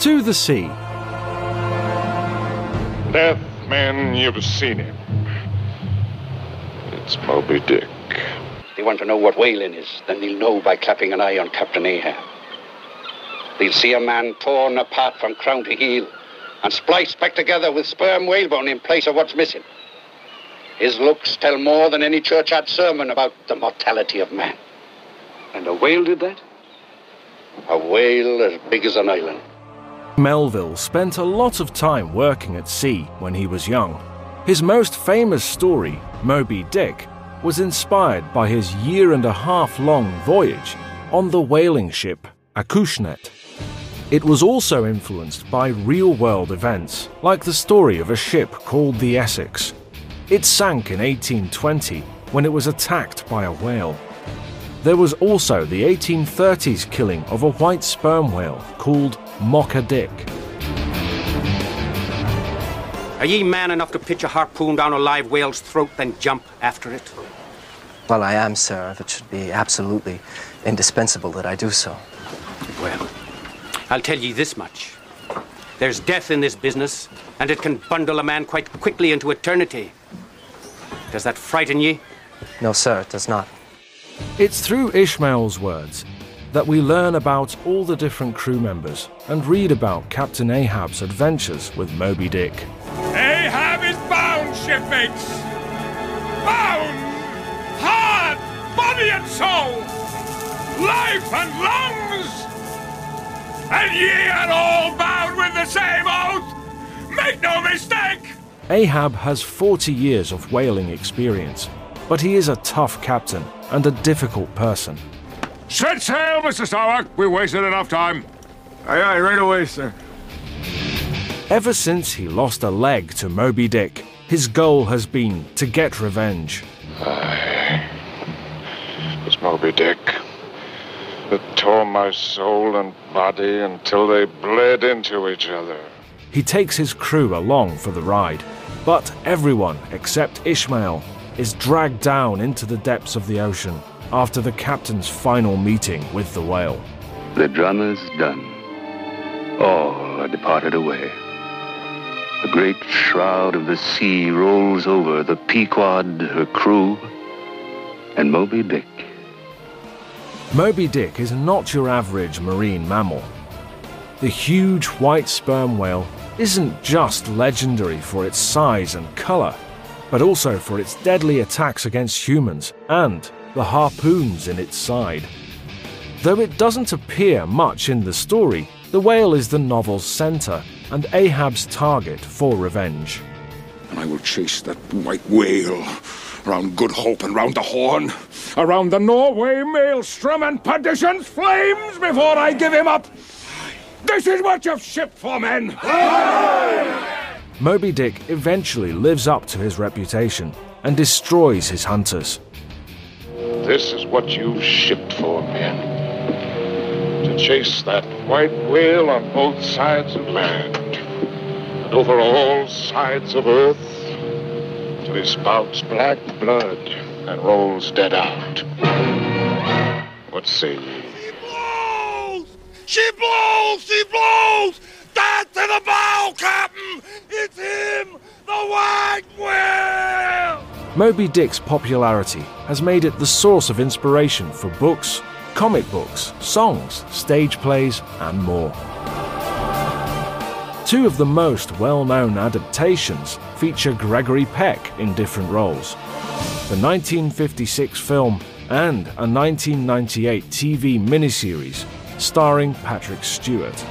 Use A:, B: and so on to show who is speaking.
A: To the sea.
B: Death, men, you've seen him. It's Moby-Dick.
C: If they want to know what whaling is, then they'll know by clapping an eye on Captain Ahab. They'll see a man torn apart from crown to heel and spliced back together with sperm whalebone in place of what's missing. His looks tell more than any churchyard sermon about the mortality of man.
D: And a whale did that?
C: A whale as big as an island.
A: Melville spent a lot of time working at sea when he was young. His most famous story, Moby-Dick, was inspired by his year-and-a-half-long voyage on the whaling ship Acushnet. It was also influenced by real-world events, like the story of a ship called the Essex. It sank in 1820 when it was attacked by a whale. There was also the 1830s killing of a white sperm whale called moby-dick.
D: Are ye man enough to pitch a harpoon down a live whale's throat, then jump after it?
E: Well, I am, sir, if it should be absolutely indispensable that I do so.
D: Well, I'll tell ye this much. There's death in this business, and it can bundle a man quite quickly into eternity. Does that frighten ye?
E: No, sir, it does not.
A: It's through Ishmael's words that we learn about all the different crew members and read about Captain Ahab's adventures with Moby-Dick.
B: Ahab is bound, shipmates! Bound! Heart, body and soul! Life and lungs! And ye are all bound with the same oath! Make no mistake!
A: Ahab has 40 years of whaling experience, but he is a tough captain and a difficult person.
B: Set sail, Mr. Starbuck! We wasted enough time. Aye, aye, right away, sir.
A: Ever since he lost a leg to Moby-Dick, his goal has been to get revenge.
B: Aye. It was Moby-Dick that tore my soul and body until they bled into each other.
A: He takes his crew along for the ride, but everyone except Ishmael is dragged down into the depths of the ocean after the captain's final meeting with the whale.
C: The drama's done. All are departed away. The great shroud of the sea rolls over the Pequod, her crew, and Moby-Dick.
A: Moby-Dick is not your average marine mammal. The huge white sperm whale isn't just legendary for its size and color, but also for its deadly attacks against humans and the harpoons in its side. Though it doesn't appear much in the story, the whale is the novel's center and Ahab's target for revenge.
B: And I will chase that white whale round Good Hope and round the Horn, around the Norway maelstrom and perdition's flames before I give him up. This is what you've shipped for, men!
A: Moby-Dick eventually lives up to his reputation and destroys his hunters.
B: This is what you've shipped for, men. To chase that white whale on both sides of land, and over all sides of earth, till he spouts black blood and rolls dead out. What say ye?
F: She blows! She blows! She blows! Dead to the bow, Captain! It's him! The white whale!
A: Moby-Dick's popularity has made it the source of inspiration for books, comic books, songs, stage plays, and more. Two of the most well-known adaptations feature Gregory Peck in different roles: the 1956 film and a 1998 TV miniseries starring Patrick Stewart.